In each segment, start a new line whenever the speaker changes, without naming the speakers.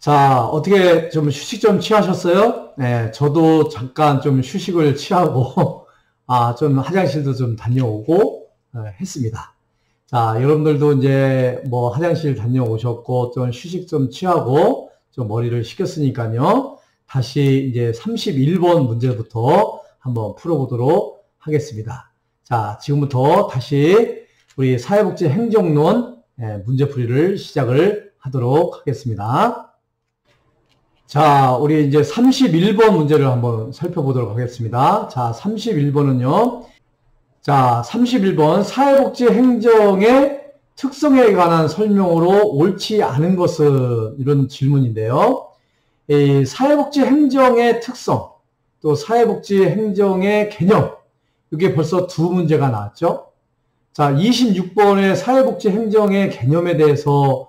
자, 어떻게 좀 휴식 좀 취하셨어요? 네, 저도 잠깐 좀 휴식을 취하고, 좀 화장실도 좀 다녀오고, 했습니다. 자, 여러분들도 이제 뭐 화장실 다녀오셨고, 좀 휴식 좀 취하고, 좀 머리를 식혔으니까요. 다시 이제 31번 문제부터 한번 풀어보도록 하겠습니다. 자, 지금부터 다시 우리 사회복지 행정론 문제풀이를 시작을 하도록 하겠습니다. 자, 우리 이제 31번 문제를 한번 살펴보도록 하겠습니다. 자, 31번은요. 자, 31번 사회복지 행정의 특성에 관한 설명으로 옳지 않은 것은 이런 질문인데요. 이 사회복지 행정의 특성, 또 사회복지 행정의 개념, 이게 벌써 두 문제가 나왔죠. 자, 26번의 사회복지 행정의 개념에 대해서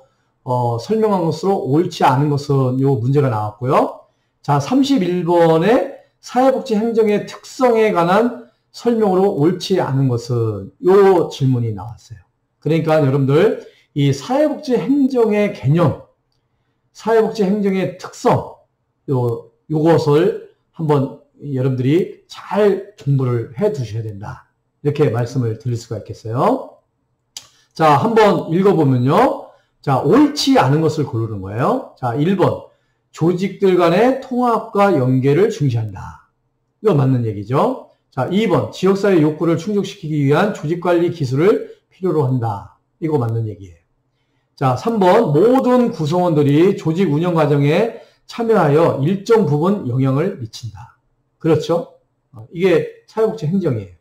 설명한 것으로 옳지 않은 것은 요 문제가 나왔고요. 자, 31번의 사회복지 행정의 특성에 관한 설명으로 옳지 않은 것은 요 질문이 나왔어요. 그러니까 여러분들 이 사회복지 행정의 개념, 사회복지 행정의 특성, 요것을 한번 여러분들이 잘 공부를 해 두셔야 된다. 이렇게 말씀을 드릴 수가 있겠어요. 자, 한번 읽어보면요. 자, 옳지 않은 것을 고르는 거예요. 자, 1번. 조직들 간의 통합과 연계를 중시한다. 이거 맞는 얘기죠. 자, 2번. 지역사회 욕구를 충족시키기 위한 조직관리 기술을 필요로 한다. 이거 맞는 얘기예요. 자, 3번. 모든 구성원들이 조직 운영 과정에 참여하여 일정 부분 영향을 미친다. 그렇죠? 이게 사회복지 행정이에요.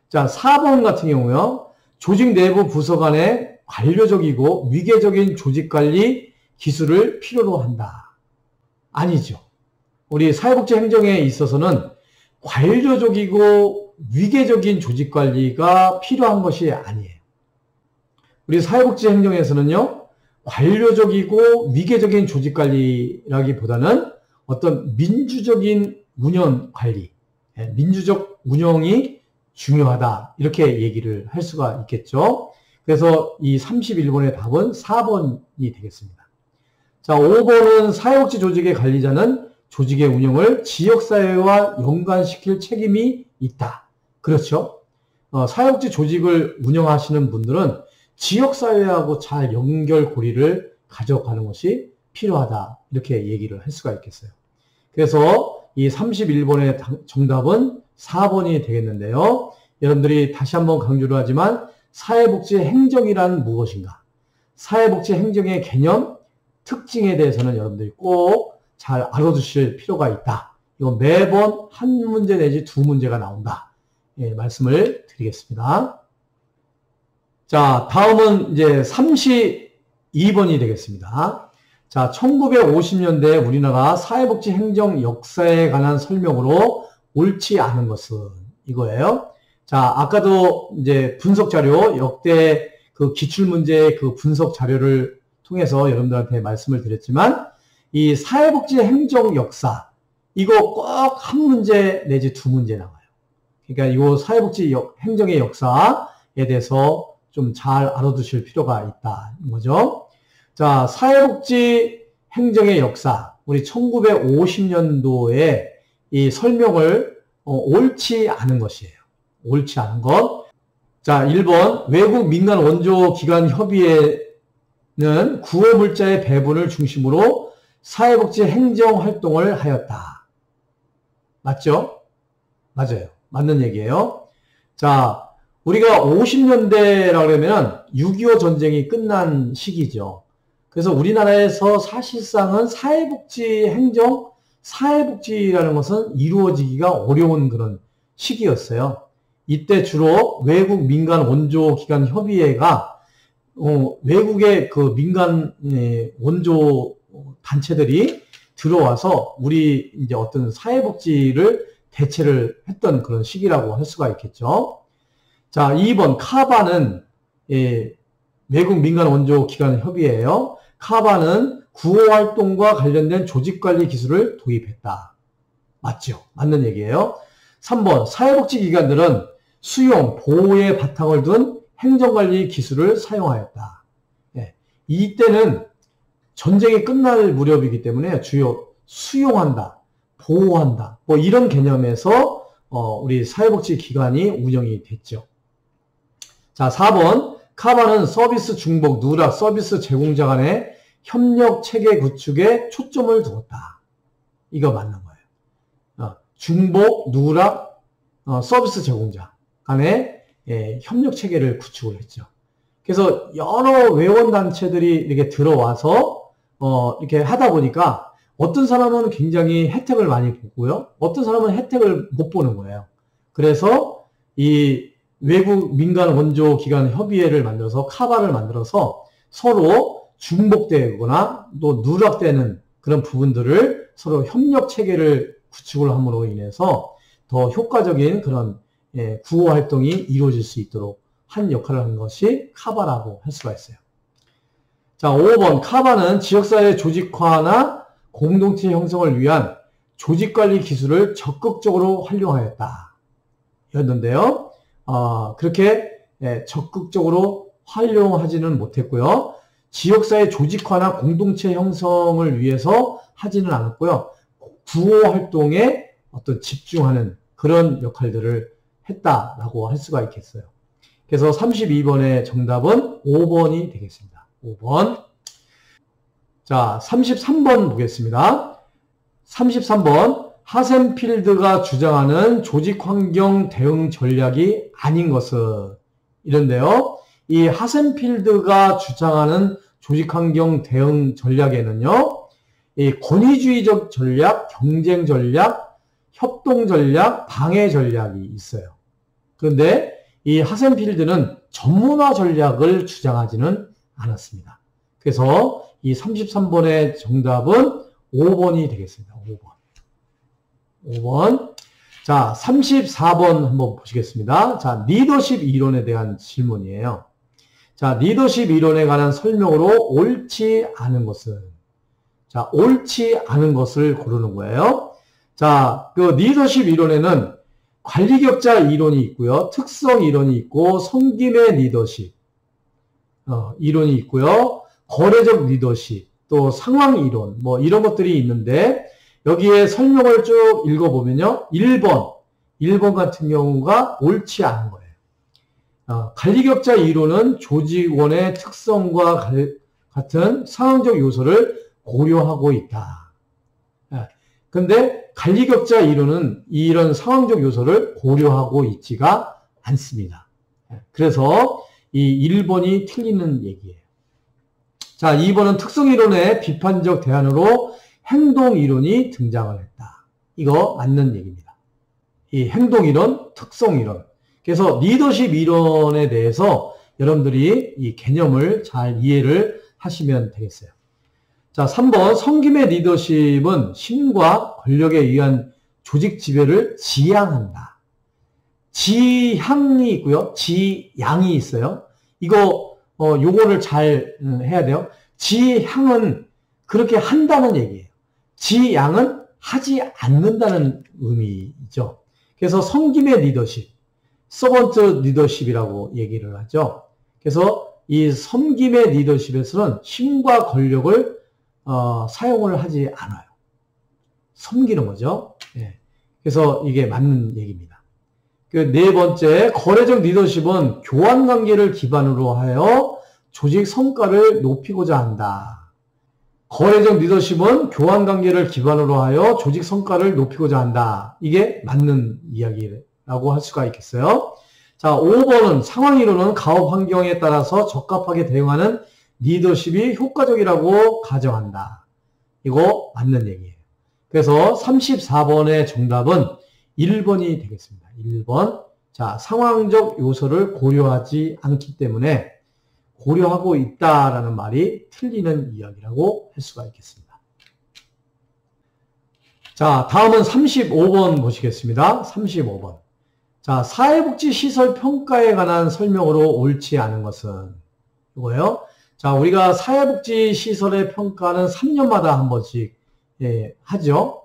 자, 4번 같은 경우요. 조직 내부 부서 간의 관료적이고 위계적인 조직관리 기술을 필요로 한다. 아니죠. 우리 사회복지 행정에 있어서는 관료적이고 위계적인 조직관리가 필요한 것이 아니에요. 우리 사회복지 행정에서는요. 관료적이고 위계적인 조직관리라기보다는 어떤 민주적인 운영 관리, 민주적 운영이 중요하다. 이렇게 얘기를 할 수가 있겠죠. 그래서 이 31번의 답은 4번이 되겠습니다. 자, 5번은 사회복지 조직의 관리자는 조직의 운영을 지역사회와 연관시킬 책임이 있다. 그렇죠? 사회복지 조직을 운영하시는 분들은 지역사회하고 잘 연결고리를 가져가는 것이 필요하다. 이렇게 얘기를 할 수가 있겠어요. 그래서 이 31번의 정답은 4번이 되겠는데요. 여러분들이 다시 한번 강조를 하지만 사회복지 행정이란 무엇인가? 사회복지 행정의 개념, 특징에 대해서는 여러분들이 꼭 잘 알아두실 필요가 있다. 이건 매번 한 문제 내지 두 문제가 나온다. 예, 말씀을 드리겠습니다. 자, 다음은 이제 32번이 되겠습니다. 자, 1950년대 우리나라 사회복지 행정 역사에 관한 설명으로 옳지 않은 것은 이거예요. 자, 아까도 이제 분석 자료, 역대 그 기출문제의 그 분석 자료를 통해서 여러분들한테 말씀을 드렸지만, 이 사회복지 행정 역사, 이거 꼭 한 문제 내지 두 문제 나와요. 그러니까 이 사회복지 행정의 역사에 대해서 좀 잘 알아두실 필요가 있다. 이거죠. 자, 사회복지 행정의 역사, 우리 1950년도에 이 설명을 옳지 않은 것이에요. 옳지 않은 것. 자, 1번 외국 민간 원조 기관 협의회는 구호 물자의 배분을 중심으로 사회복지 행정 활동을 하였다. 맞죠? 맞아요. 맞는 얘기예요. 자, 우리가 50년대라 그러면 6.25 전쟁이 끝난 시기죠. 그래서 우리나라에서 사실상은 사회복지 행정, 사회복지라는 것은 이루어지기가 어려운 그런 시기였어요. 이때 주로 외국 민간 원조 기관 협의회가 외국의 그 민간 원조 단체들이 들어와서 우리 이제 어떤 사회복지를 대체를 했던 그런 시기라고 할 수가 있겠죠. 자, 2번 카바는 외국 민간 원조 기관 협의회예요. 카바는 구호 활동과 관련된 조직관리 기술을 도입했다. 맞죠? 맞는 얘기예요. 3번 사회복지 기관들은 수용, 보호의 바탕을 둔 행정관리 기술을 사용하였다. 이때는 전쟁이 끝날 무렵이기 때문에 주요 수용한다, 보호한다, 뭐 이런 개념에서 우리 사회복지기관이 운영이 됐죠. 자, 4번. 카바는 서비스 중복, 누락, 서비스 제공자 간의 협력 체계 구축에 초점을 두었다. 이거 맞는 거예요. 중복, 누락, 서비스 제공자 간의 협력 체계를 구축을 했죠. 그래서 여러 회원단체들이 이렇게 들어와서 이렇게 하다 보니까 어떤 사람은 굉장히 혜택을 많이 보고요. 어떤 사람은 혜택을 못 보는 거예요. 그래서 이 외국 민간 원조 기관 협의회를 만들어서 카바를 만들어서 서로 중복되거나 또 누락되는 그런 부분들을 서로 협력 체계를 구축을 함으로 인해서 더 효과적인 그런 구호 활동이 이루어질 수 있도록 한 역할을 한 것이 카바라고 할 수가 있어요. 자, 5번. 카바는 지역사회 조직화나 공동체 형성을 위한 조직관리 기술을 적극적으로 활용하였다. 였는데요. 그렇게 적극적으로 활용하지는 못했고요. 지역사회 조직화나 공동체 형성을 위해서 하지는 않았고요. 구호 활동에 어떤 집중하는 그런 역할들을 했다라고 할 수가 있겠어요. 그래서 32번의 정답은 5번이 되겠습니다. 5번. 자, 33번 보겠습니다. 33번. 하센필드가 주장하는 조직환경 대응 전략이 아닌 것은 이런데요. 이 하센필드가 주장하는 조직환경 대응 전략에는요. 이 권위주의적 전략, 경쟁 전략, 협동 전략, 방해 전략이 있어요. 그런데 이 하센필드는 전문화 전략을 주장하지는 않았습니다. 그래서 이 33번의 정답은 5번이 되겠습니다. 5번. 5번. 자, 34번 한번 보시겠습니다. 자, 리더십 이론에 대한 질문이에요. 자, 리더십 이론에 관한 설명으로 옳지 않은 것은, 자, 옳지 않은 것을 고르는 거예요. 자, 그 리더십 이론에는 관리격자 이론이 있고요. 특성 이론이 있고, 섬김의 리더십, 이론이 있고요. 거래적 리더십, 또 상황 이론, 뭐 이런 것들이 있는데, 여기에 설명을 쭉 읽어보면요. 1번 같은 경우가 옳지 않은 거예요. 관리격자 이론은 조직원의 특성과 같은 상황적 요소를 고려하고 있다. 근데 관리격자 이론은 이런 상황적 요소를 고려하고 있지가 않습니다. 그래서 이 1번이 틀리는 얘기예요. 자, 2번은 특성이론의 비판적 대안으로 행동이론이 등장을 했다. 이거 맞는 얘기입니다. 이 행동이론, 특성이론. 그래서 리더십 이론에 대해서 여러분들이 이 개념을 잘 이해를 하시면 되겠어요. 자, 3번. 섬김의 리더십은 신과 권력에 의한 조직 지배를 지향한다. 지향이 있고요. 지양이 있어요. 이거, 요거를 잘 해야 돼요. 지향은 그렇게 한다는 얘기예요. 지양은 하지 않는다는 의미죠. 그래서 섬김의 리더십, 서번트 리더십이라고 얘기를 하죠. 그래서 이 섬김의 리더십에서는 힘과 권력을 사용을 하지 않아요. 섬기는 거죠. 예. 그래서 이게 맞는 얘기입니다. 그 네 번째, 거래적 리더십은 교환 관계를 기반으로 하여 조직 성과를 높이고자 한다. 거래적 리더십은 교환 관계를 기반으로 하여 조직 성과를 높이고자 한다. 이게 맞는 이야기라고 할 수가 있겠어요. 자, 5번은 상황이론은 가업 환경에 따라서 적합하게 대응하는 리더십이 효과적이라고 가정한다. 이거 맞는 얘기예요. 그래서 34번의 정답은 1번이 되겠습니다. 1번. 자, 상황적 요소를 고려하지 않기 때문에 고려하고 있다라는 말이 틀리는 이야기라고 할 수가 있겠습니다. 자, 다음은 35번 보시겠습니다. 35번. 자, 사회복지시설 평가에 관한 설명으로 옳지 않은 것은 이거예요. 자, 우리가 사회복지시설의 평가는 3년마다 한 번씩 하죠.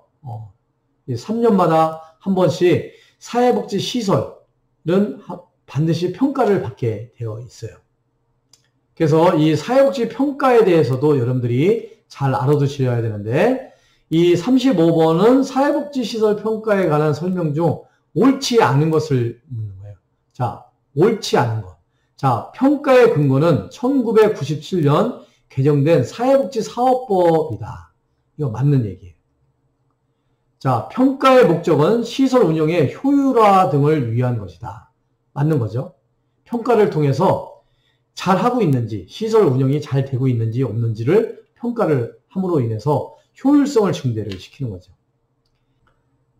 3년마다 한 번씩 사회복지시설은 반드시 평가를 받게 되어 있어요. 그래서 이 사회복지 평가에 대해서도 여러분들이 잘 알아두셔야 되는데, 이 35번은 사회복지시설 평가에 관한 설명 중 옳지 않은 것을 묻는 거예요. 자, 옳지 않은 것. 자, 평가의 근거는 1997년 개정된 사회복지사업법이다. 이거 맞는 얘기예요. 자, 평가의 목적은 시설 운영의 효율화 등을 위한 것이다. 맞는 거죠. 평가를 통해서 잘 하고 있는지, 시설 운영이 잘 되고 있는지 없는지를 평가를 함으로 인해서 효율성을 증대를 시키는 거죠.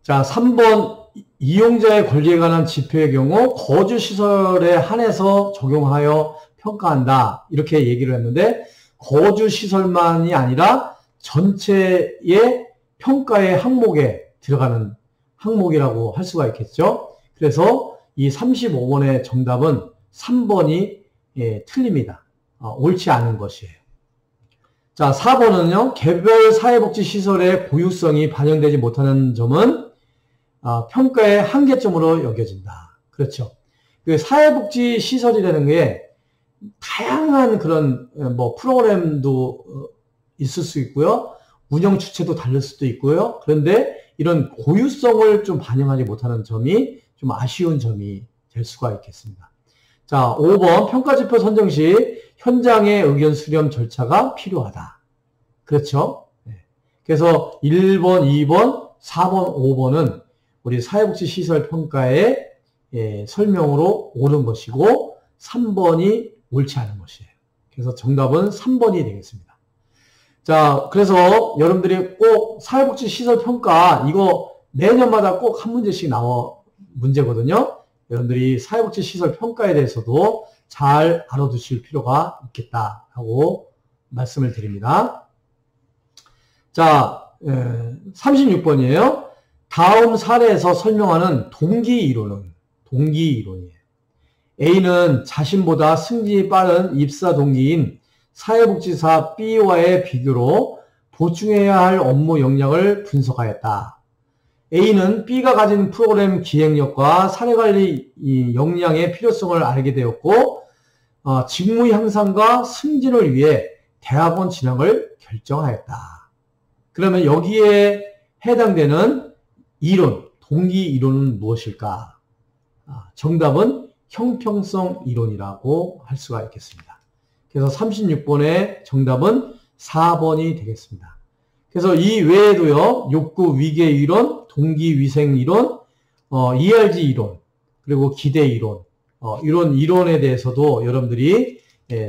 자, 3번 이용자의 권리에 관한 지표의 경우 거주시설에 한해서 적용하여 평가한다. 이렇게 얘기를 했는데 거주시설만이 아니라 전체의 평가의 항목에 들어가는 항목이라고 할 수가 있겠죠. 그래서 이 35번의 정답은 3번이 틀립니다. 옳지 않은 것이에요. 자, 4번은요. 개별 사회복지시설의 고유성이 반영되지 못하는 점은 평가의 한계점으로 여겨진다. 그렇죠. 그 사회복지시설이라는 게 다양한 그런 프로그램도 있을 수 있고요. 운영 주체도 다를 수도 있고요. 그런데 이런 고유성을 좀 반영하지 못하는 점이 좀 아쉬운 점이 될 수가 있겠습니다. 자, 5번 평가지표 선정 시 현장의 의견 수렴 절차가 필요하다. 그렇죠? 그래서 1번, 2번, 4번, 5번은 우리 사회복지시설 평가의 설명으로 옳은 것이고 3번이 옳지 않은 것이에요. 그래서 정답은 3번이 되겠습니다. 자, 그래서 여러분들이 꼭 사회복지시설 평가 이거 매년마다 꼭 한 문제씩 나와 문제거든요. 여러분들이 사회복지시설 평가에 대해서도 잘 알아두실 필요가 있겠다 하고 말씀을 드립니다. 자, 36번이에요. 다음 사례에서 설명하는 동기이론이에요. A는 자신보다 승진이 빠른 입사 동기인 사회복지사 B와의 비교로 보충해야 할 업무 역량을 분석하였다. A는 B가 가진 프로그램 기획력과 사례관리 역량의 필요성을 알게 되었고 직무 향상과 승진을 위해 대학원 진학을 결정하였다. 그러면 여기에 해당되는 이론, 동기 이론은 무엇일까? 정답은 형평성 이론이라고 할 수가 있겠습니다. 그래서 36번의 정답은 4번이 되겠습니다. 그래서 이 외에도요, 욕구 위계 이론, 동기 위생 이론, ERG 이론, 그리고 기대 이론, 이런 이론에 대해서도 여러분들이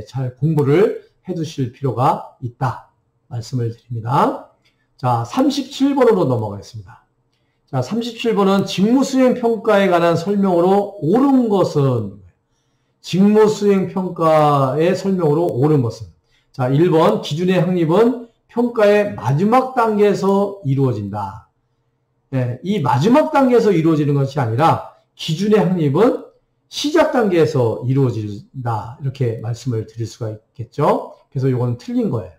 잘 공부를 해 두실 필요가 있다. 말씀을 드립니다. 자, 37번으로 넘어가겠습니다. 자, 37번은 직무수행평가에 관한 설명으로 옳은 것은, 직무수행평가의 설명으로 옳은 것은, 자, 1번 기준의 확립은 평가의 마지막 단계에서 이루어진다. 이 마지막 단계에서 이루어지는 것이 아니라 기준의 확립은 시작 단계에서 이루어진다. 이렇게 말씀을 드릴 수가 있겠죠. 그래서 이건 틀린 거예요.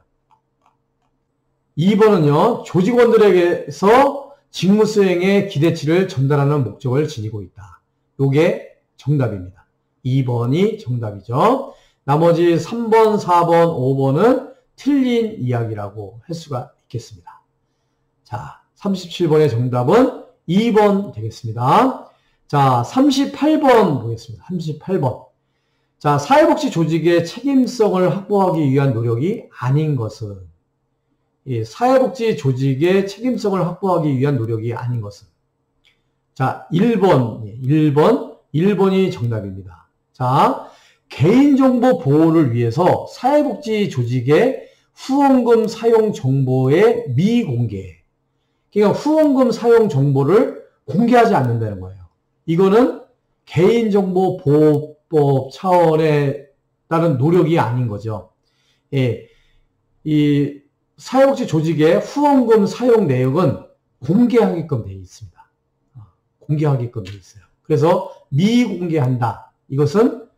2번은요. 조직원들에게서 직무 수행의 기대치를 전달하는 목적을 지니고 있다. 이게 정답입니다. 2번이 정답이죠. 나머지 3번, 4번, 5번은 틀린 이야기라고 할 수가 있겠습니다. 자, 37번의 정답은 2번 되겠습니다. 자, 38번 보겠습니다. 38번. 자, 사회복지 조직의 책임성을 확보하기 위한 노력이 아닌 것은, 사회복지 조직의 책임성을 확보하기 위한 노력이 아닌 것은. 자, 1번이 정답입니다. 자, 개인정보 보호를 위해서 사회복지 조직의 후원금 사용 정보의 미공개. 그러니까 후원금 사용 정보를 공개하지 않는다는 거예요. 이거는 개인정보 보호법 차원에 따른 노력이 아닌 거죠. 이 사회복지 조직의 후원금 사용 내역은 공개하게끔 되어 있습니다. 공개하게끔 되어 있어요. 그래서 미공개한다. 이것은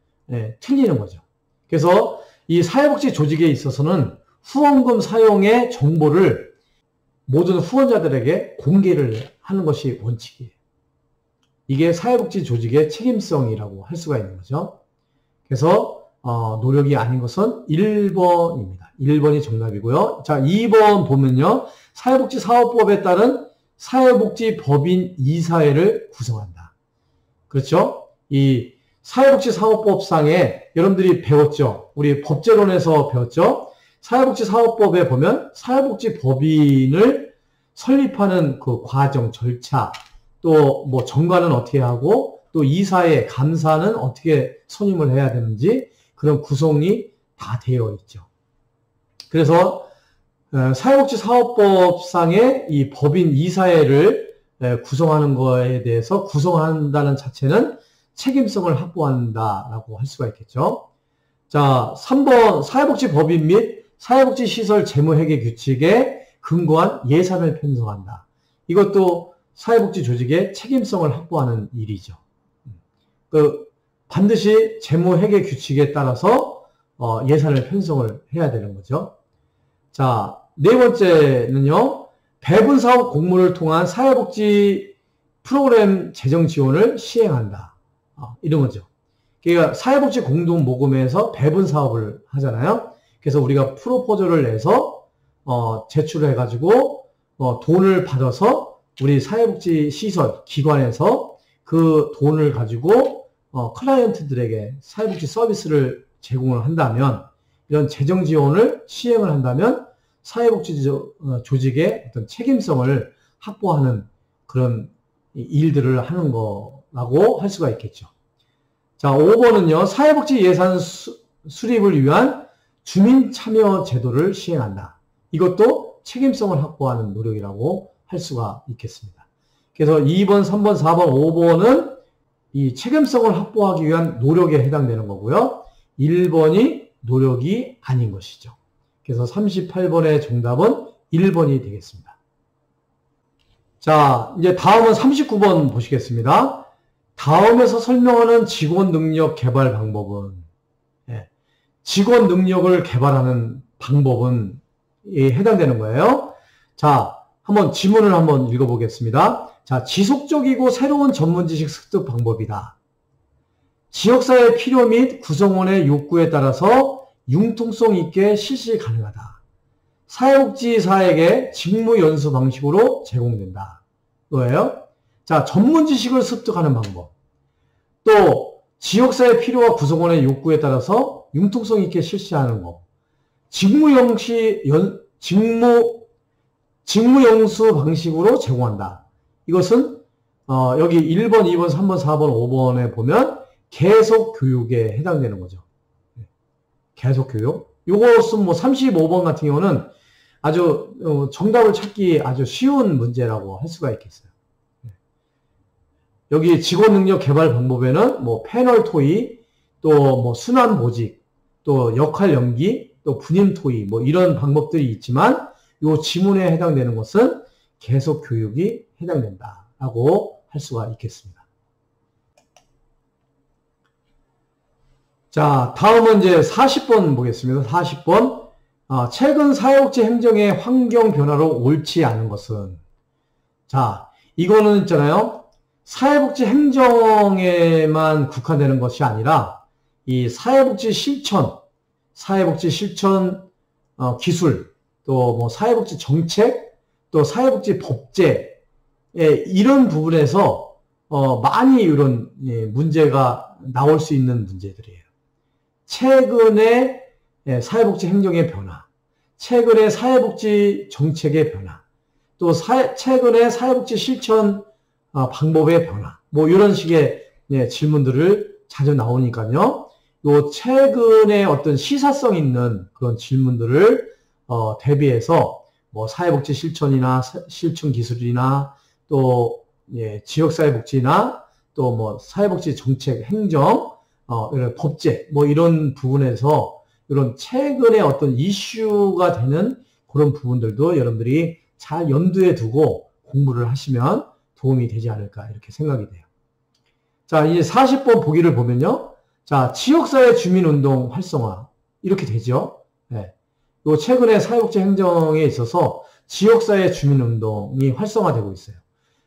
틀리는 거죠. 그래서 이 사회복지 조직에 있어서는 후원금 사용의 정보를 모든 후원자들에게 공개를 하는 것이 원칙이에요. 이게 사회복지 조직의 책임성이라고 할 수가 있는 거죠. 그래서 노력이 아닌 것은 1번입니다. 1번이 정답이고요. 자, 2번 보면요. 사회복지사업법에 따른 사회복지법인 이사회를 구성한다. 그렇죠? 이 사회복지사업법상에 여러분들이 배웠죠? 우리 법제론에서 배웠죠? 사회복지사업법에 보면 사회복지법인을 설립하는 그 과정, 절차, 또 뭐 정관은 어떻게 하고 또 이사회, 감사는 어떻게 선임을 해야 되는지 그런 구성이 다 되어 있죠. 그래서 사회복지사업법상의 이 법인 이사회를 구성하는 거에 대해서 구성한다는 자체는 책임성을 확보한다라고 할 수가 있겠죠. 자, 3번 사회복지법인 및 사회복지시설 재무회계 규칙에 근거한 예산을 편성한다. 이것도 사회복지 조직의 책임성을 확보하는 일이죠. 반드시 재무회계 규칙에 따라서 예산을 편성을 해야 되는 거죠. 자, 네 번째는요. 배분사업 공모를 통한 사회복지 프로그램 재정 지원을 시행한다. 이런 거죠. 그러니까 사회복지 공동모금에서 배분사업을 하잖아요. 그래서 우리가 프로포즈를 내서 제출을 해가지고 돈을 받아서 우리 사회복지 시설, 기관에서 그 돈을 가지고 클라이언트들에게 사회복지 서비스를 제공을 한다면, 이런 재정 지원을 시행을 한다면 사회복지 조직의 어떤 책임성을 확보하는 그런 일들을 하는 거라고 할 수가 있겠죠. 자, 5번은요. 사회복지 예산 수립을 위한 주민 참여 제도를 시행한다. 이것도 책임성을 확보하는 노력이라고 할 수가 있겠습니다. 그래서 2번, 3번, 4번, 5번은 이 책임성을 확보하기 위한 노력에 해당되는 거고요. 1번이 노력이 아닌 것이죠. 그래서 38번의 정답은 1번이 되겠습니다. 자, 이제 다음은 39번 보시겠습니다. 다음에서 설명하는 직원 능력 개발 방법은, 직원 능력을 개발하는 방법은 해당되는 거예요. 자, 한번 지문을 한번 읽어보겠습니다. 자, 지속적이고 새로운 전문 지식 습득 방법이다. 지역사회 필요 및 구성원의 욕구에 따라서 융통성 있게 실시 가능하다. 사회복지사에게 직무 연수 방식으로 제공된다. 이거예요. 자, 전문 지식을 습득하는 방법. 또 지역사회 필요와 구성원의 욕구에 따라서 융통성 있게 실시하는 거. 직무 연수 방식으로 제공한다. 이것은 여기 1번, 2번, 3번, 4번, 5번에 보면 계속 교육에 해당되는 거죠. 계속 교육. 이것은 뭐 35번 같은 경우는 아주 정답을 찾기 아주 쉬운 문제라고 할 수가 있겠어요. 여기 직원 능력 개발 방법에는 뭐 패널 토의, 또 뭐 순환 보직, 또 역할 연기, 또 분임 토의, 뭐 이런 방법들이 있지만 이 지문에 해당되는 것은 계속 교육이 해당된다라고 할 수가 있겠습니다. 자, 다음은 이제 40번 보겠습니다. 40번. 최근 사회복지 행정의 환경 변화로 옳지 않은 것은. 자, 이거는 있잖아요. 사회복지 행정에만 국한되는 것이 아니라 이 사회복지 실천 기술, 또 뭐 사회복지 정책, 또 사회복지 법제, 이런 부분에서 많이 이런 문제가 나올 수 있는 문제들이에요. 최근의 사회복지 행정의 변화, 최근의 사회복지 정책의 변화, 또 최근의 사회복지 실천 방법의 변화, 뭐 이런 식의 질문들을 자주 나오니까요. 요 최근에 어떤 시사성 있는 그런 질문들을 대비해서 뭐 사회복지 실천이나 실천 기술이나 또 지역사회복지나 또 뭐 사회복지 정책 행정 이런 법제 뭐 이런 부분에서 이런 최근에 어떤 이슈가 되는 그런 부분들도 여러분들이 잘 염두에 두고 공부를 하시면 도움이 되지 않을까 이렇게 생각이 돼요. 자, 이제 40번 보기를 보면요. 자, 지역사회 주민운동 활성화 이렇게 되죠. 네. 요 최근에 사회복지 행정에 있어서 지역사회 주민운동이 활성화되고 있어요.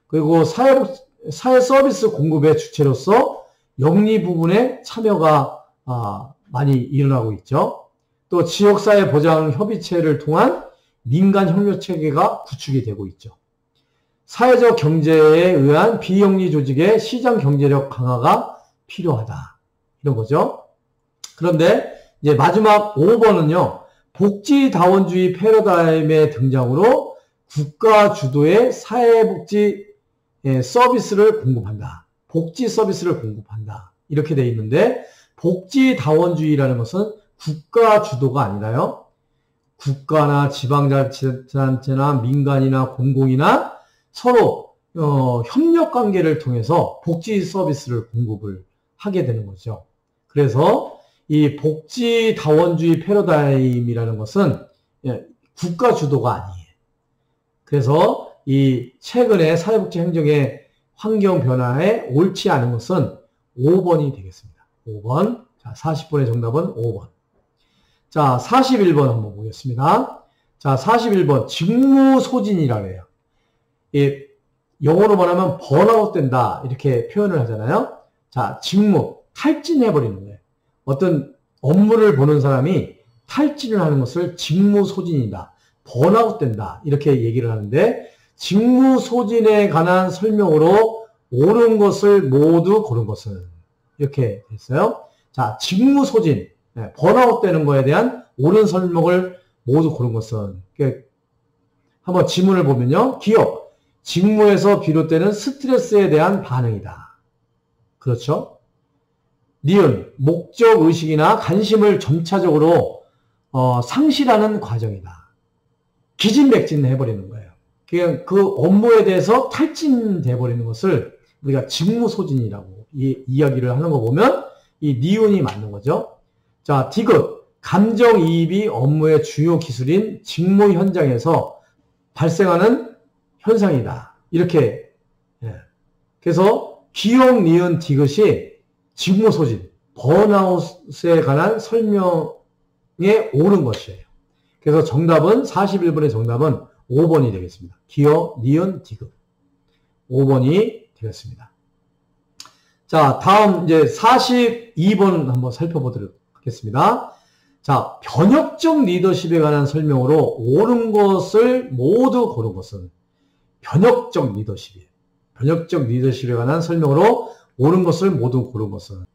그리고 사회 서비스 공급의 주체로서 영리 부분의 참여가 많이 일어나고 있죠. 또 지역사회 보장 협의체를 통한 민간 협력체계가 구축이 되고 있죠. 사회적 경제에 의한 비영리 조직의 시장 경제력 강화가 필요하다. 이런 거죠. 그런데 이제 마지막 5번은요. 복지다원주의 패러다임의 등장으로 국가 주도의 사회복지 서비스를 공급한다. 복지 서비스를 공급한다. 이렇게 돼 있는데 복지다원주의라는 것은 국가 주도가 아니라요. 국가나 지방자치단체나 민간이나 공공이나 서로 협력관계를 통해서 복지 서비스를 공급을 하게 되는 거죠. 그래서 이 복지다원주의 패러다임이라는 것은 국가 주도가 아니에요. 그래서 이 최근에 사회복지 행정의 환경 변화에 옳지 않은 것은 5번이 되겠습니다. 5번. 자, 40번의 정답은 5번. 자, 41번 한번 보겠습니다. 자, 41번. 직무소진이라고 해요. 영어로 말하면 번아웃 된다. 이렇게 표현을 하잖아요. 자, 직무. 탈진해버리는 거예요. 어떤 업무를 보는 사람이 탈진을 하는 것을 직무소진이다. 번아웃 된다. 이렇게 얘기를 하는데 직무소진에 관한 설명으로 옳은 것을 모두 고른 것은 이렇게 됐어요. 자, 직무소진. 번아웃 되는 거에 대한 옳은 설명을 모두 고른 것은 한번 지문을 보면요. 기업. 직무에서 비롯되는 스트레스에 대한 반응이다. 그렇죠? 니은, 목적의식이나 관심을 점차적으로 상실하는 과정이다. 기진맥진해버리는 거예요. 그냥 그 업무에 대해서 탈진돼버리는 것을 우리가 직무소진이라고 이야기를 하는 거 보면 이 니은이 맞는 거죠. 자, 디귿, 감정이입이 업무의 주요 기술인 직무 현장에서 발생하는 현상이다. 이렇게. 그래서 기억, 니은, 디귿이 직무소진, 번아웃에 관한 설명에 옳은 것이에요. 그래서 정답은 41번의 정답은 5번이 되겠습니다. 기억, 니은, 디귿. 5번이 되겠습니다. 자, 다음 이제 42번 한번 살펴보도록 하겠습니다. 자, 변혁적 리더십에 관한 설명으로 옳은 것을 모두 고른 것은 변혁적 리더십이에요. 변혁적 리더십에 관한 설명으로 옳은 것을 모두 고른 것은.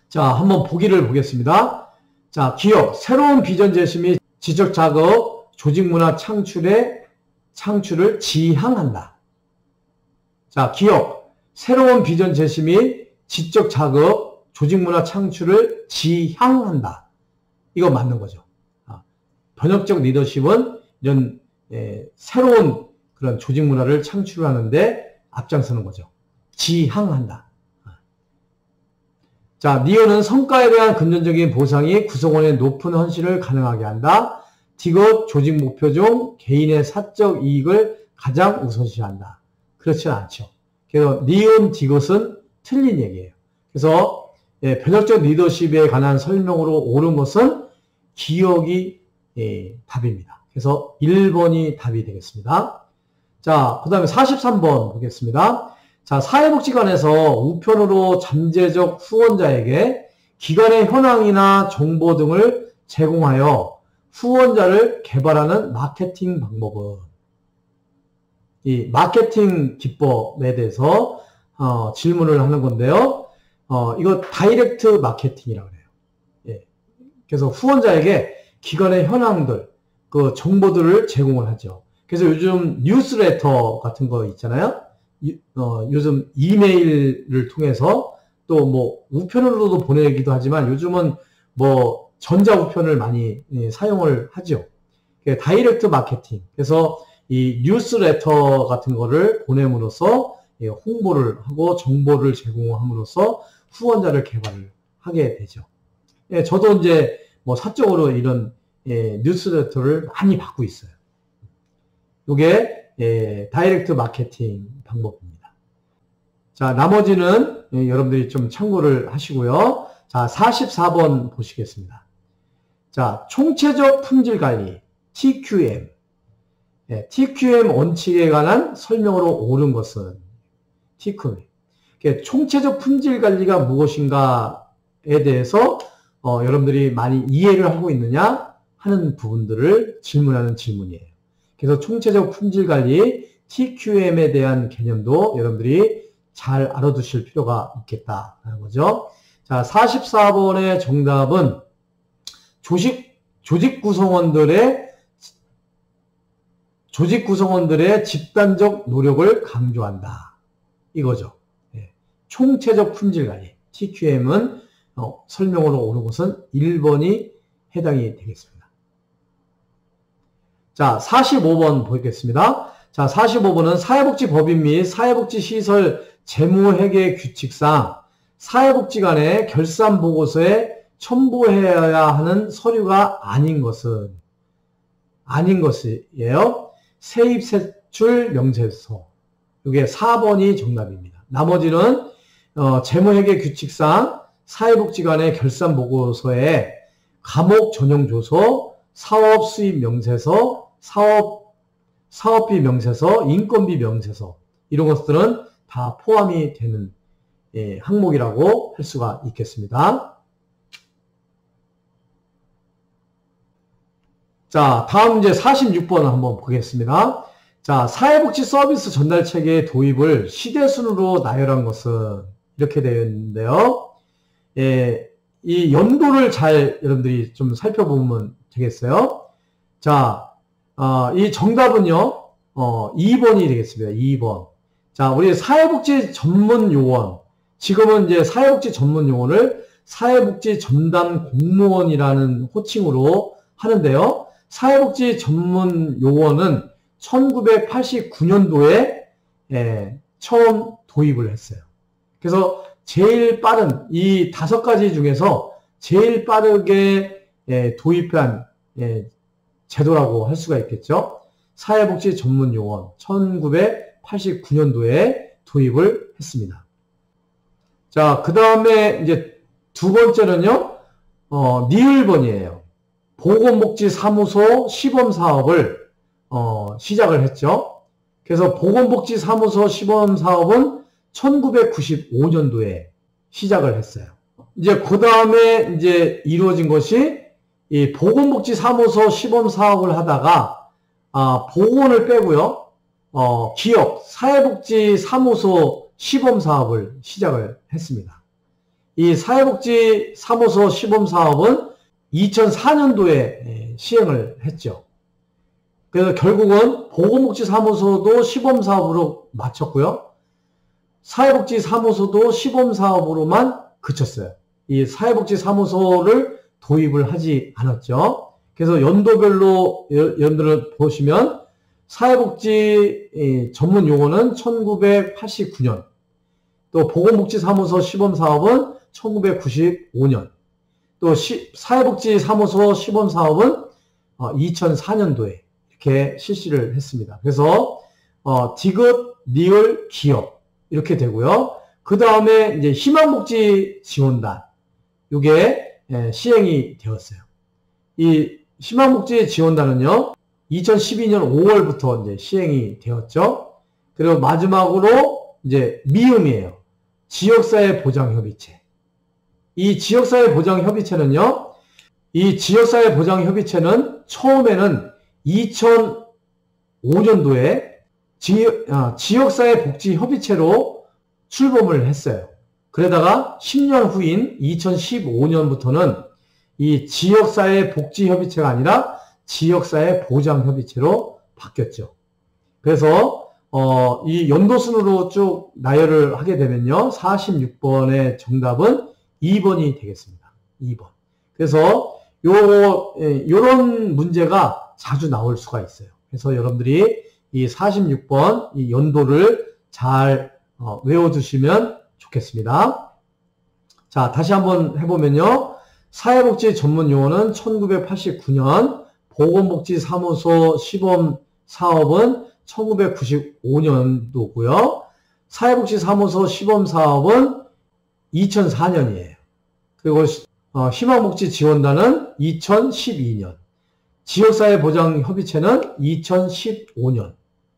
자, 한번 보기를 보겠습니다. 자, 기업, 새로운 비전 제시 및 지적 작업, 조직 문화 창출을 지향한다. 자, 기업, 새로운 비전 제시 및 지적 작업, 조직 문화 창출을 지향한다. 이거 맞는 거죠. 변혁적 리더십은 이런 새로운 그런 조직 문화를 창출하는데 앞장서는 거죠. 지향한다. 자, 니은은 성과에 대한 금전적인 보상이 구성원의 높은 헌신을 가능하게 한다. 디귿, 조직 목표 중 개인의 사적 이익을 가장 우선시한다. 그렇지 않죠. 그래서 니은, 디귿은 틀린 얘기예요. 그래서 변혁적 리더십에 관한 설명으로 옳은 것은 기억이 답입니다. 그래서 1번이 답이 되겠습니다. 자, 그 다음에 43번 보겠습니다. 자, 사회복지관에서 우편으로 잠재적 후원자에게 기관의 현황이나 정보 등을 제공하여 후원자를 개발하는 마케팅 방법은, 이 마케팅 기법에 대해서 질문을 하는 건데요. 이거 다이렉트 마케팅이라고 해요. 예. 그래서 후원자에게 기관의 현황들, 그 정보들을 제공을 하죠. 그래서 요즘 뉴스레터 같은 거 있잖아요. 요즘 이메일을 통해서 또 뭐 우편으로도 보내기도 하지만 요즘은 뭐 전자우편을 많이 사용을 하죠. 다이렉트 마케팅. 그래서 이 뉴스레터 같은 거를 보냄으로써 홍보를 하고 정보를 제공함으로써 후원자를 개발을 하게 되죠. 저도 이제 뭐 사적으로 이런 뉴스레터를 많이 받고 있어요. 이게 다이렉트 마케팅 방법입니다. 자, 나머지는 여러분들이 좀 참고를 하시고요. 자, 44번 보시겠습니다. 자, 총체적 품질 관리 TQM. TQM 원칙에 관한 설명으로 옳은 것은 TQM. 총체적 품질 관리가 무엇인가에 대해서 여러분들이 많이 이해를 하고 있느냐 하는 부분들을 질문하는 질문이에요. 그래서 총체적 품질 관리 TQM에 대한 개념도 여러분들이 잘 알아두실 필요가 있겠다는 거죠. 자, 44번의 정답은 조직 구성원들의 집단적 노력을 강조한다. 이거죠. 예. 총체적 품질 관리. TQM은 설명으로 오는 것은 1번이 해당이 되겠습니다. 자, 45번 보겠습니다. 자, 45번은 사회복지법인 및 사회복지시설 재무회계 규칙상 사회복지 간의 결산 보고서에 첨부해야 하는 서류가 아닌 것이에요. 세입세출 명세서. 이게 4번이 정답입니다. 나머지는 재무회계 규칙상 사회복지 간의 결산 보고서에 감옥 전용 조서, 사업 수입 명세서, 사업비 명세서, 인건비 명세서 이런 것들은 다 포함이 되는 항목이라고 할 수가 있겠습니다. 자, 다음 문제 46번 한번 보겠습니다. 자, 사회복지 서비스 전달 체계의 도입을 시대순으로 나열한 것은 이렇게 되어 있는데요. 이 연도를 잘 여러분들이 좀 살펴보면 되겠어요. 자, 이 정답은요, 2번이 되겠습니다. 2번. 자, 우리 사회복지 전문 요원. 지금은 이제 사회복지 전문 요원을 사회복지 전담 공무원이라는 호칭으로 하는데요. 사회복지 전문 요원은 1989년도에 처음 도입을 했어요. 그래서 제일 빠른 이 5가지 중에서 제일 빠르게 도입한 제도라고 할 수가 있겠죠. 사회복지 전문 요원 1989년도에 도입을 했습니다. 자, 그 다음에 이제 두 번째는요, 니을번이에요. 보건복지사무소 시범사업을 시작을 했죠. 그래서 보건복지사무소 시범사업은 1995년도에 시작을 했어요. 이제 그 다음에 이제 이루어진 것이 이 보건복지사무소 시범사업을 하다가 보건을 빼고요, 기업 사회복지사무소 시범사업을 시작을 했습니다. 이 사회복지사무소 시범사업은 2004년도에 시행을 했죠. 그래서 결국은 보건복지사무소도 시범사업으로 마쳤고요. 사회복지사무소도 시범사업으로만 그쳤어요. 이 사회복지사무소를 도입을 하지 않았죠. 그래서 연도별로 여러분들 보시면 사회복지 전문 용어는 1989년, 또 보건복지사무소 시범사업은 1995년, 또 사회복지사무소 시범사업은 2004년도에 이렇게 실시를 했습니다. 그래서 디귿, 니을, 기업 이렇게 되고요. 그 다음에 이제 희망복지 지원단 이게 시행이 되었어요. 이 희망복지 지원단은요 2012년 5월부터 이제 시행이 되었죠. 그리고 마지막으로 이제 미음이에요. 지역사회 보장협의체. 이 지역사회 보장협의체는요, 이 지역사회 보장협의체는 처음에는 2005년도에 지역사회 복지협의체로 출범을 했어요. 그러다가 10년 후인 2015년부터는 이 지역사회 복지협의체가 아니라 지역사회 보장협의체로 바뀌었죠. 그래서 이 연도순으로 쭉 나열을 하게 되면요, 46번의 정답은 2번이 되겠습니다. 2번. 그래서 요런 문제가 자주 나올 수가 있어요. 그래서 여러분들이 이 46번 이 연도를 잘 외워두시면 좋겠습니다. 자, 다시 한번 해보면요. 사회복지 전문 용어는 1989년, 보건복지사무소 시범사업은 1995년도고요. 사회복지사무소 시범사업은 2004년이에요. 그리고 희망복지 지원단은 2012년, 지역사회보장협의체는 2015년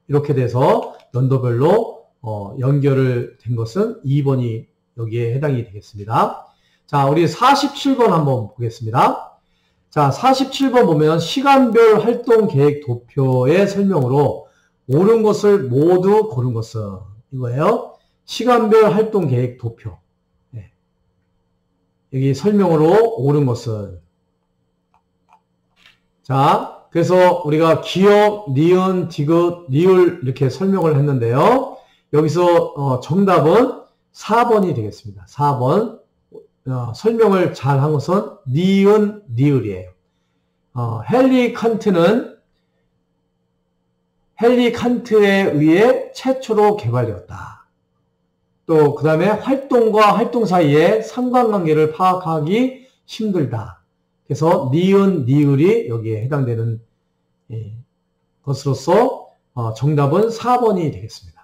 이렇게 돼서 연도별로 연결을 된 것은 2번이 여기에 해당이 되겠습니다. 자, 우리 47번 한번 보겠습니다. 자, 47번 보면 시간별 활동 계획 도표의 설명으로 옳은 것을 모두 고른 것은 이거예요. 시간별 활동 계획 도표. 네. 여기 설명으로 옳은 것은. 자, 그래서 우리가 기역, 니은, 디귿, 리을 이렇게 설명을 했는데요. 여기서 정답은 4번이 되겠습니다. 4번. 설명을 잘 한 것은 니은, 니을이에요. 헨리 칸트에 의해 최초로 개발되었다. 또 그 다음에 활동과 활동 사이의 상관관계를 파악하기 힘들다. 그래서 니은, 니을이 여기에 해당되는 것으로서 정답은 4번이 되겠습니다.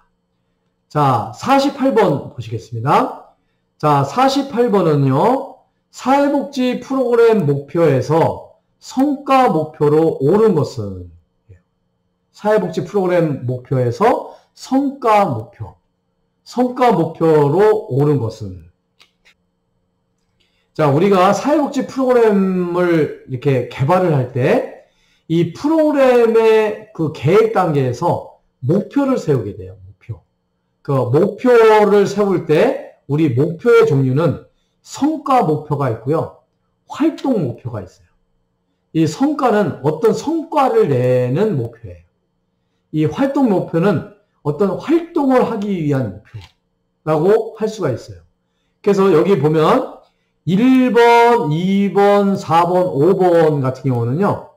자, 48번 보시겠습니다. 자, 48번은요, 사회복지 프로그램 목표에서 성과 목표로 옳은 것은, 사회복지 프로그램 목표에서 성과 목표로 옳은 것은. 자, 우리가 사회복지 프로그램을 이렇게 개발을 할 때, 이 프로그램의 그 계획 단계에서 목표를 세우게 돼요, 목표. 그 목표를 세울 때, 우리 목표의 종류는 성과 목표가 있고요. 활동 목표가 있어요. 이 성과는 어떤 성과를 내는 목표예요. 이 활동 목표는 어떤 활동을 하기 위한 목표라고 할 수가 있어요. 그래서 여기 보면 1번, 2번, 4번, 5번 같은 경우는요.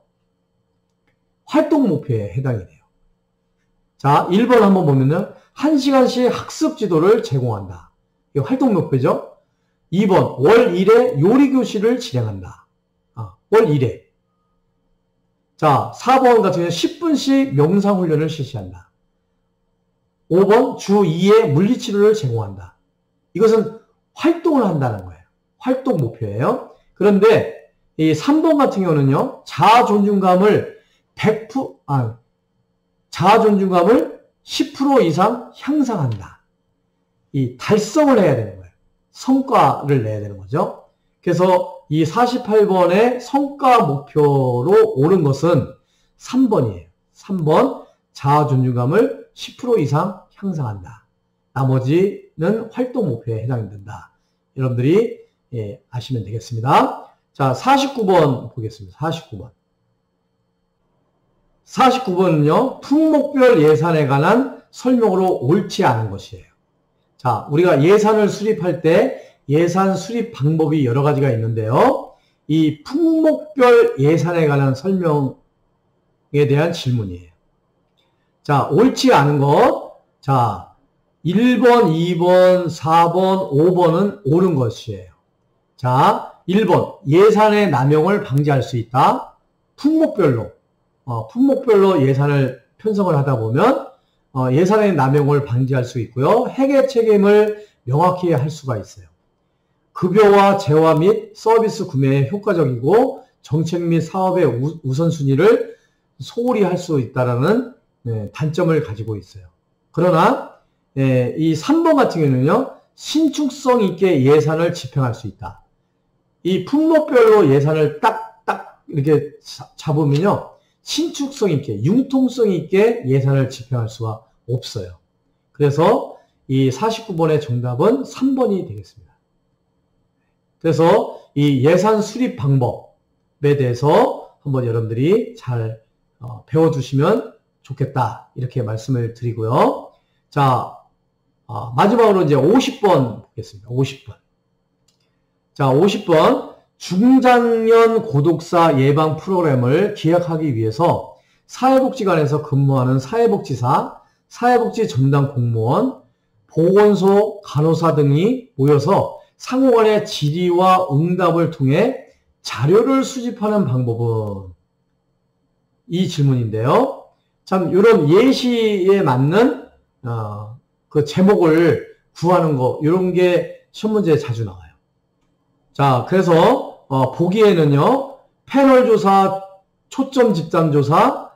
활동 목표에 해당이 돼요. 자, 1번 한번 보면요. 1시간씩 학습 지도를 제공한다. 이 활동 목표죠. 2번, 월 1회 요리교실을 진행한다. 월 1회. 자, 4번 같은 경우는 10분씩 명상훈련을 실시한다. 5번, 주 2회 물리치료를 제공한다. 이것은 활동을 한다는 거예요. 활동 목표예요. 그런데 이 3번 같은 경우는요, 자아존중감을 10% 이상 향상한다. 이 달성을 해야 되는 거예요. 성과를 내야 되는 거죠. 그래서 이 48번의 성과 목표로 옳은 것은 3번이에요. 3번 자아존중감을 10% 이상 향상한다. 나머지는 활동 목표에 해당이 된다. 여러분들이 아시면 되겠습니다. 자, 49번 보겠습니다. 49번은요. 품목별 예산에 관한 설명으로 옳지 않은 것이에요. 자, 우리가 예산을 수립할 때 예산 수립 방법이 여러 가지가 있는데요. 이 품목별 예산에 관한 설명에 대한 질문이에요. 자, 옳지 않은 것. 자, 1번, 2번, 4번, 5번은 옳은 것이에요. 자, 1번. 예산의 남용을 방지할 수 있다. 품목별로 예산을 편성을 하다 보면 예산의 남용을 방지할 수 있고요. 회계 책임을 명확히 할 수가 있어요. 급여와 재화 및 서비스 구매에 효과적이고 정책 및 사업의 우선순위를 소홀히 할 수 있다는 단점을 가지고 있어요. 그러나 이 3번 같은 경우는요. 신축성 있게 예산을 집행할 수 있다. 이 품목별로 예산을 딱 이렇게 잡으면요. 신축성 있게, 융통성 있게 예산을 집행할 수가 없어요. 그래서 이 49번의 정답은 3번이 되겠습니다. 그래서 이 예산 수립 방법에 대해서 한번 여러분들이 잘 배워두시면 좋겠다. 이렇게 말씀을 드리고요. 자, 마지막으로 이제 50번 보겠습니다. 50번. 자, 50번. 중장년 고독사 예방 프로그램을 기획하기 위해서 사회복지관에서 근무하는 사회복지사, 사회복지 전담 공무원, 보건소, 간호사 등이 모여서 상호간의 질의와 응답을 통해 자료를 수집하는 방법은? 이 질문인데요. 참 이런 예시에 맞는 그 제목을 구하는 거, 이런 게 시험 문제에 자주 나와요. 자, 그래서 보기에는요, 패널 조사, 초점 집단 조사,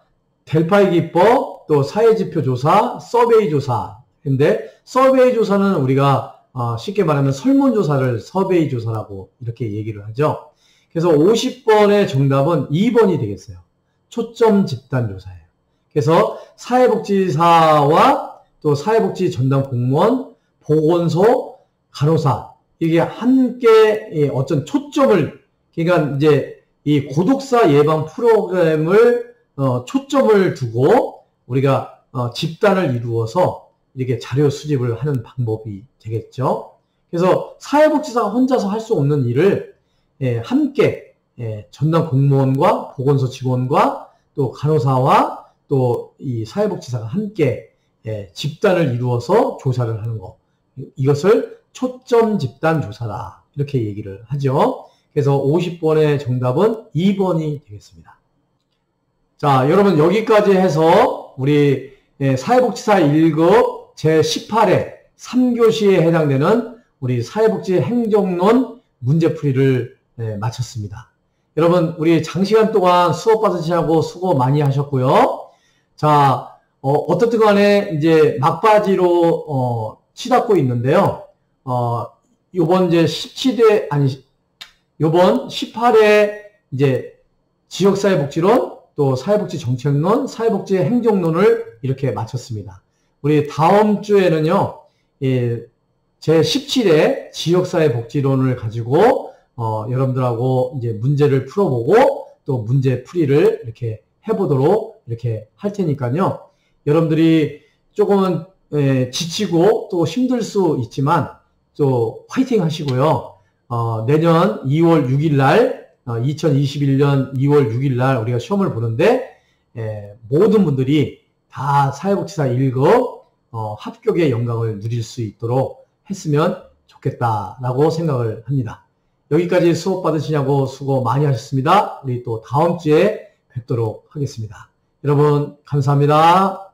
델파이 기법, 또 사회지표 조사, 서베이 조사 근데 서베이 조사는 우리가 쉽게 말하면 설문조사를 서베이 조사라고 이렇게 얘기를 하죠. 그래서 50번의 정답은 2번이 되겠어요. 초점 집단 조사예요. 그래서 사회복지사와 또 사회복지 전담 공무원, 보건소, 간호사 이게 함께 어떤 초점을 그러니까 이제 이 고독사 예방 프로그램을 초점을 두고 우리가 집단을 이루어서 이렇게 자료 수집을 하는 방법이 되겠죠. 그래서 사회복지사가 혼자서 할 수 없는 일을 함께 전담 공무원과 보건소 직원과 또 간호사와 또 이 사회복지사가 함께 집단을 이루어서 조사를 하는 거. 이것을 초점 집단 조사다. 이렇게 얘기를 하죠. 그래서 50번의 정답은 2번이 되겠습니다. 자, 여러분 여기까지 해서 우리 사회복지사 1급 제18회 3교시에 해당되는 우리 사회복지 행정론 문제풀이를 마쳤습니다. 여러분 우리 장시간 동안 수업 받으시라고 수고 많이 하셨고요. 자, 어떻든 간에 이제 막바지로 치닫고 있는데요. 요번 이제 17회 요번 18회 이제 지역사회복지론 또 사회복지 정책론, 사회복지 행정론을 이렇게 마쳤습니다. 우리 다음 주에는요, 제 17회 지역사회복지론을 가지고, 여러분들하고 이제 문제를 풀어보고, 또 문제 풀이를 이렇게 해보도록 이렇게 할 테니까요. 여러분들이 조금은, 지치고 또 힘들 수 있지만, 또 화이팅 하시고요. 내년 2월 6일 날, 2021년 2월 6일 날 우리가 시험을 보는데, 모든 분들이 다 사회복지사 1급 합격의 영광을 누릴 수 있도록 했으면 좋겠다라고 생각을 합니다. 여기까지 수업 받으시냐고 수고 많이 하셨습니다. 우리 또 다음 주에 뵙도록 하겠습니다. 여러분 감사합니다.